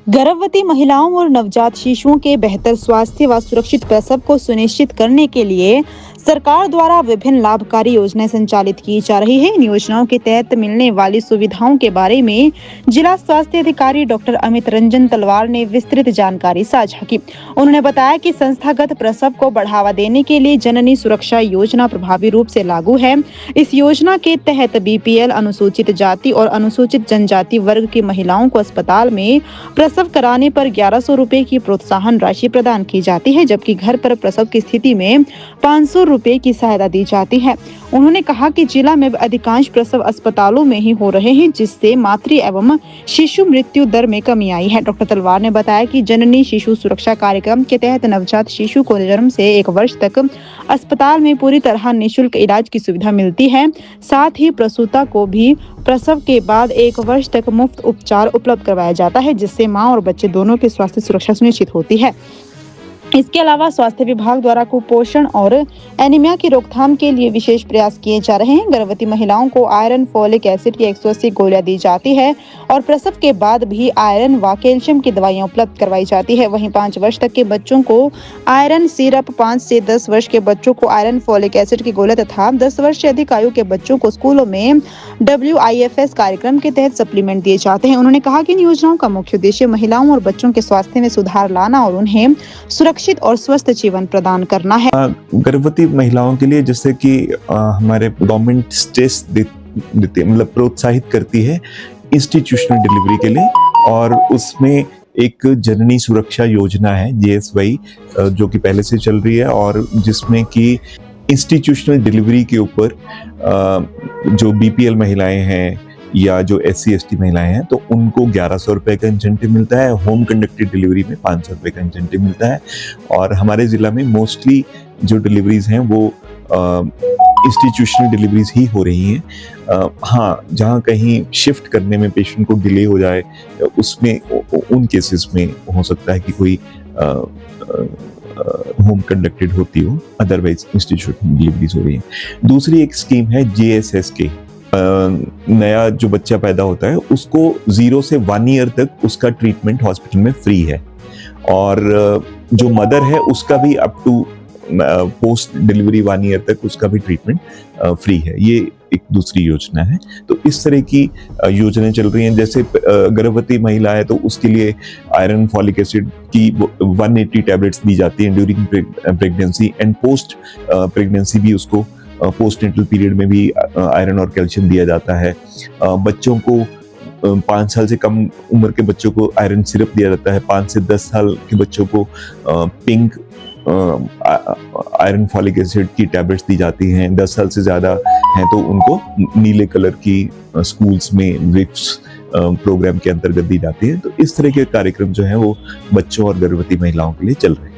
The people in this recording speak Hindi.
गर्भवती महिलाओं और नवजात शिशुओं के बेहतर स्वास्थ्य व सुरक्षित प्रसव को सुनिश्चित करने के लिए सरकार द्वारा विभिन्न लाभकारी योजनाएं संचालित की जा रही है। इन योजनाओं के तहत मिलने वाली सुविधाओं के बारे में जिला स्वास्थ्य अधिकारी डॉक्टर अमित रंजन तलवार ने विस्तृत जानकारी साझा की। उन्होंने बताया कि संस्थागत प्रसव को बढ़ावा देने के लिए जननी सुरक्षा योजना प्रभावी रूप से लागू है। इस योजना के तहत बीपीएल, अनुसूचित जाति और अनुसूचित जनजाति वर्ग की महिलाओं को अस्पताल में प्रसव कराने पर 1100 रुपए की प्रोत्साहन राशि प्रदान की जाती है, जबकि घर पर प्रसव की स्थिति में 500 रुपए की सहायता दी जाती है। उन्होंने कहा कि जिला में अधिकांश प्रसव अस्पतालों में ही हो रहे हैं, जिससे मातृ एवं शिशु मृत्यु दर में कमी आई है। डॉक्टर तलवार ने बताया कि जननी शिशु सुरक्षा कार्यक्रम के तहत नवजात शिशु को जन्म से 1 वर्ष तक अस्पताल में पूरी तरह निःशुल्क इलाज की सुविधा मिलती है। साथ ही प्रसूता को भी प्रसव के बाद 1 वर्ष तक मुफ्त उपचार उपलब्ध करवाया जाता है, जिससे मां और बच्चे दोनों की स्वास्थ्य सुरक्षा सुनिश्चित होती है। इसके अलावा स्वास्थ्य विभाग द्वारा कुपोषण और एनीमिया की रोकथाम के लिए विशेष प्रयास किए जा रहे हैं। गर्भवती महिलाओं को आयरन, फोलिक एसिड की 180 गोलियां दी जाती है और प्रसव के बाद भी आयरन व कैल्शियम की दवाइयां उपलब्ध करवाई जाती है। वहीं 5 वर्ष तक के बच्चों को आयरन सिरप, 5 से 10 वर्ष के बच्चों को आयरन, फोलिक एसिड की गोलियां तथा 10 वर्ष से अधिक आयु के बच्चों को स्कूलों में WIFS कार्यक्रम के तहत सप्लीमेंट दिए जाते हैं। उन्होंने कहा कि इन योजनाओं का मुख्य उद्देश्य महिलाओं और बच्चों के स्वास्थ्य में सुधार लाना और उन्हें सुरक्षित और स्वस्थ जीवन प्रदान करना है। गर्भवती महिलाओं के लिए जैसे कि हमारे गवर्नमेंट स्ट्रेस देती है, मतलब प्रोत्साहित करती है इंस्टीट्यूशनल डिलीवरी के लिए, और उसमें एक जननी सुरक्षा योजना है JSY जो कि पहले से चल रही है, और जिसमें कि इंस्टीट्यूशनल डिलीवरी के ऊपर जो BPL महिलाएं हैं या जो SC/ST महिलाएं हैं तो उनको 1100 रुपए का इंसेंटिव मिलता है। होम कंडक्टेड डिलीवरी में 500 रुपए का इंसेंटिव मिलता है। और हमारे ज़िला में मोस्टली जो डिलीवरीज हैं वो इंस्टीट्यूशनल डिलीवरीज ही हो रही हैं। हाँ, जहाँ कहीं शिफ्ट करने में पेशेंट को डिले हो जाए उसमें उन केसेस में हो सकता है कि कोई होम कंडक्टेड होती हो, अदरवाइज इंस्टीट्यूशनल डिलीवरीज हो रही हैं। दूसरी एक स्कीम है JSSK। नया जो बच्चा पैदा होता है उसको 0 से 1 ईयर तक उसका ट्रीटमेंट हॉस्पिटल में फ्री है, और जो मदर है उसका भी up to post delivery 1 year तक उसका भी ट्रीटमेंट फ्री है। ये एक दूसरी योजना है। तो इस तरह की योजनाएं चल रही हैं। जैसे गर्भवती महिला है तो उसके लिए आयरन, फॉलिक एसिड की 180 टैबलेट्स दी जाती हैं during pregnancy, and post pregnancy भी उसको पोस्टनेटल पीरियड में भी आयरन और कैल्शियम दिया जाता है। बच्चों को 5 साल से कम उम्र के बच्चों को आयरन सिरप दिया जाता है। 5 से 10 साल के बच्चों को पिंक आयरन फॉलिक एसिड की टैबलेट्स दी जाती हैं। 10 साल से ज़्यादा हैं तो उनको नीले कलर की स्कूल्स में विप्स प्रोग्राम के अंतर्गत दी जाती है। तो इस तरह के कार्यक्रम जो हैं वो बच्चों और गर्भवती महिलाओं के लिए चल रहे हैं।